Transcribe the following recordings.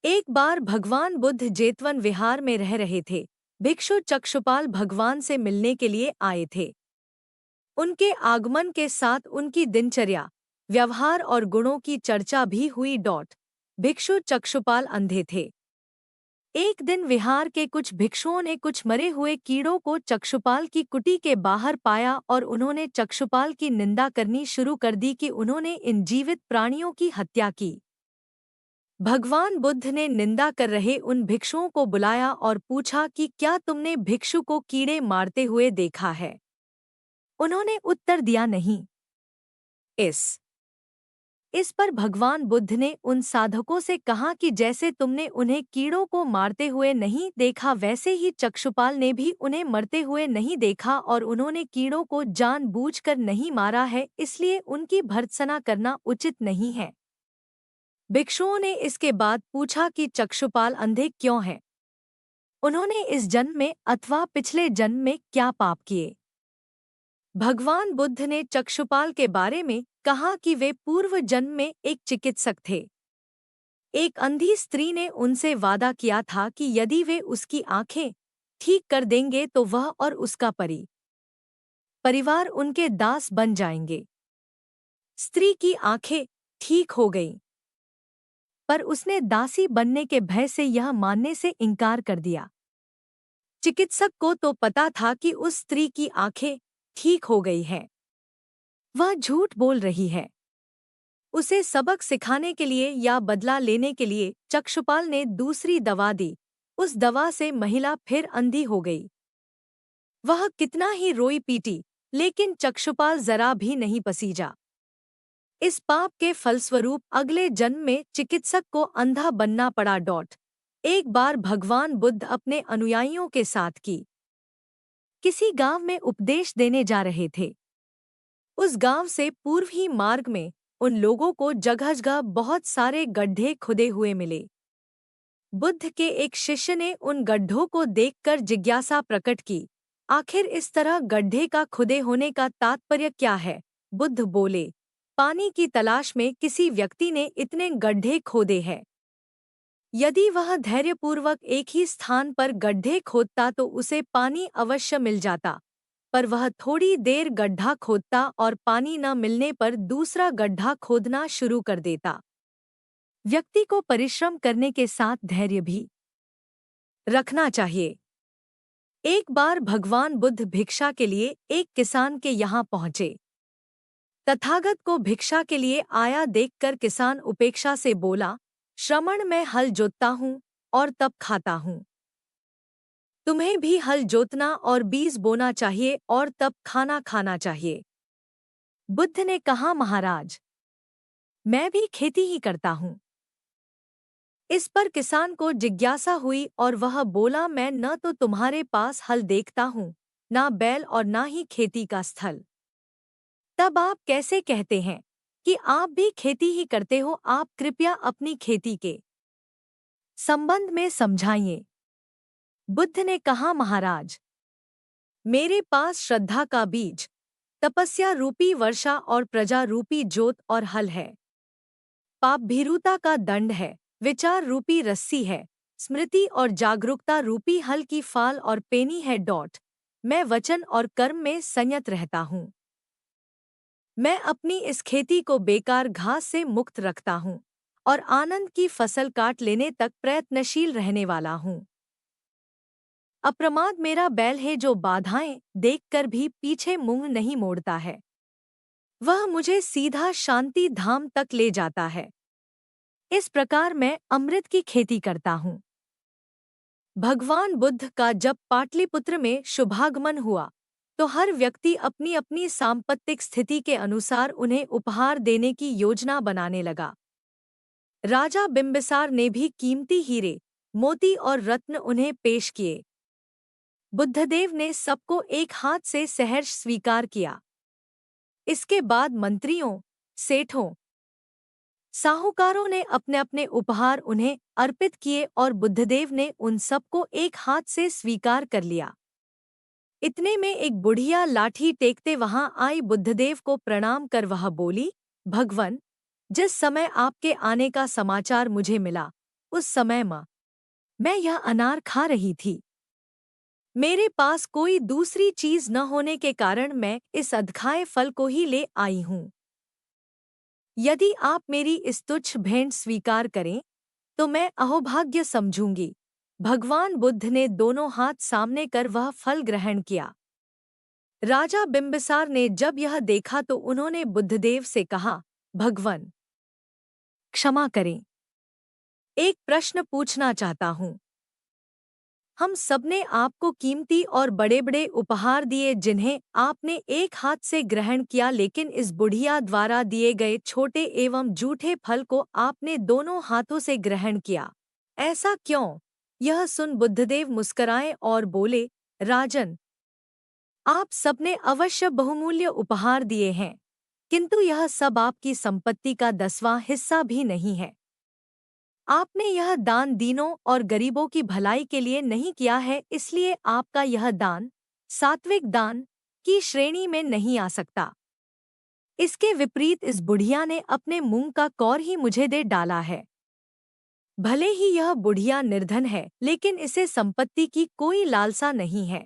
एक बार भगवान बुद्ध जेतवन विहार में रह रहे थे। भिक्षु चक्षुपाल भगवान से मिलने के लिए आए थे। उनके आगमन के साथ उनकी दिनचर्या, व्यवहार और गुणों की चर्चा भी हुई। भिक्षु चक्षुपाल अंधे थे। एक दिन विहार के कुछ भिक्षुओं ने कुछ मरे हुए कीड़ों को चक्षुपाल की कुटी के बाहर पाया और उन्होंने चक्षुपाल की निंदा करनी शुरू कर दी कि उन्होंने इन जीवित प्राणियों की हत्या की। भगवान बुद्ध ने निंदा कर रहे उन भिक्षुओं को बुलाया और पूछा कि क्या तुमने भिक्षु को कीड़े मारते हुए देखा है? उन्होंने उत्तर दिया, नहीं। इस पर भगवान बुद्ध ने उन साधकों से कहा कि जैसे तुमने उन्हें कीड़ों को मारते हुए नहीं देखा, वैसे ही चक्षुपाल ने भी उन्हें मरते हुए नहीं देखा और उन्होंने कीड़ों को जानबूझकर नहीं मारा है, इसलिए उनकी भर्त्सना करना उचित नहीं है। भिक्षुओं ने इसके बाद पूछा कि चक्षुपाल अंधे क्यों हैं? उन्होंने इस जन्म में अथवा पिछले जन्म में क्या पाप किए? भगवान बुद्ध ने चक्षुपाल के बारे में कहा कि वे पूर्व जन्म में एक चिकित्सक थे। एक अंधी स्त्री ने उनसे वादा किया था कि यदि वे उसकी आंखें ठीक कर देंगे तो वह और उसका परिवार उनके दास बन जाएंगे। स्त्री की आंखें ठीक हो गईं, पर उसने दासी बनने के भय से यह मानने से इनकार कर दिया। चिकित्सक को तो पता था कि उस स्त्री की आंखें ठीक हो गई हैं। वह झूठ बोल रही है। उसे सबक सिखाने के लिए या बदला लेने के लिए चक्षुपाल ने दूसरी दवा दी। उस दवा से महिला फिर अंधी हो गई। वह कितना ही रोई पीटी, लेकिन चक्षुपाल जरा भी नहीं पसीजा। इस पाप के फलस्वरूप अगले जन्म में चिकित्सक को अंधा बनना पड़ा। एक बार भगवान बुद्ध अपने अनुयायियों के साथ किसी गांव में उपदेश देने जा रहे थे। उस गांव से पूर्व ही मार्ग में उन लोगों को जगह जगह बहुत सारे गड्ढे खुदे हुए मिले। बुद्ध के एक शिष्य ने उन गड्ढों को देखकर जिज्ञासा प्रकट की, आखिर इस तरह गड्ढे का खुदे होने का तात्पर्य क्या है? बुद्ध बोले, पानी की तलाश में किसी व्यक्ति ने इतने गड्ढे खोदे हैं। यदि वह धैर्यपूर्वक एक ही स्थान पर गड्ढे खोदता तो उसे पानी अवश्य मिल जाता, पर वह थोड़ी देर गड्ढा खोदता और पानी न मिलने पर दूसरा गड्ढा खोदना शुरू कर देता। व्यक्ति को परिश्रम करने के साथ धैर्य भी रखना चाहिए। एक बार भगवान बुद्ध भिक्षा के लिए एक किसान के यहाँ पहुँचे। तथागत को भिक्षा के लिए आया देखकर किसान उपेक्षा से बोला, श्रमण, मैं हल जोतता हूँ और तब खाता हूँ। तुम्हें भी हल जोतना और बीज बोना चाहिए और तब खाना खाना चाहिए। बुद्ध ने कहा, महाराज, मैं भी खेती ही करता हूँ। इस पर किसान को जिज्ञासा हुई और वह बोला, मैं न तो तुम्हारे पास हल देखता हूँ, ना बैल और ना ही खेती का स्थल। तब आप कैसे कहते हैं कि आप भी खेती ही करते हो? आप कृपया अपनी खेती के संबंध में समझाइए। बुद्ध ने कहा, महाराज, मेरे पास श्रद्धा का बीज, तपस्या रूपी वर्षा और प्रजा रूपी जोत और हल है। पाप भीरुता का दंड है, विचार रूपी रस्सी है, स्मृति और जागरूकता रूपी हल की फाल और पेनी है। मैं वचन और कर्म में संयत रहता हूँ। मैं अपनी इस खेती को बेकार घास से मुक्त रखता हूँ और आनंद की फसल काट लेने तक प्रयत्नशील रहने वाला हूँ। अप्रमाद मेरा बैल है जो बाधाएं देखकर भी पीछे मुंह नहीं मोड़ता है। वह मुझे सीधा शांति धाम तक ले जाता है। इस प्रकार मैं अमृत की खेती करता हूँ। भगवान बुद्ध का जब पाटलिपुत्र में शुभागमन हुआ तो हर व्यक्ति अपनी अपनी सांपत्तिक स्थिति के अनुसार उन्हें उपहार देने की योजना बनाने लगा। राजा बिंबिसार ने भी कीमती हीरे, मोती और रत्न उन्हें पेश किए। बुद्धदेव ने सबको एक हाथ से सहर्ष स्वीकार किया। इसके बाद मंत्रियों, सेठों, साहूकारों ने अपने अपने उपहार उन्हें अर्पित किए और बुद्धदेव ने उन सबको एक हाथ से स्वीकार कर लिया। इतने में एक बुढ़िया लाठी टेकते वहां आई। बुद्धदेव को प्रणाम कर वह बोली, भगवन, जिस समय आपके आने का समाचार मुझे मिला उस समय मैं यह अनार खा रही थी। मेरे पास कोई दूसरी चीज न होने के कारण मैं इस अधखाए फल को ही ले आई हूँ। यदि आप मेरी इस तुच्छ भेंट स्वीकार करें तो मैं अहोभाग्य समझूंगी। भगवान बुद्ध ने दोनों हाथ सामने कर वह फल ग्रहण किया। राजा बिंबिसार ने जब यह देखा तो उन्होंने बुद्धदेव से कहा, भगवन, क्षमा करें, एक प्रश्न पूछना चाहता हूँ। हम सबने आपको कीमती और बड़े बड़े उपहार दिए जिन्हें आपने एक हाथ से ग्रहण किया, लेकिन इस बुढ़िया द्वारा दिए गए छोटे एवं जूठे फल को आपने दोनों हाथों से ग्रहण किया। ऐसा क्यों? यह सुन बुद्धदेव मुस्कराए और बोले, राजन, आप सबने अवश्य बहुमूल्य उपहार दिए हैं, किंतु यह सब आपकी संपत्ति का 10वां हिस्सा भी नहीं है। आपने यह दान दीनों और गरीबों की भलाई के लिए नहीं किया है, इसलिए आपका यह दान सात्विक दान की श्रेणी में नहीं आ सकता। इसके विपरीत इस बुढ़िया ने अपने मुंह का कौर ही मुझे दे डाला है। भले ही यह बुढ़िया निर्धन है, लेकिन इसे संपत्ति की कोई लालसा नहीं है।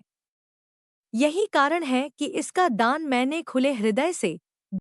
यही कारण है कि इसका दान मैंने खुले हृदय से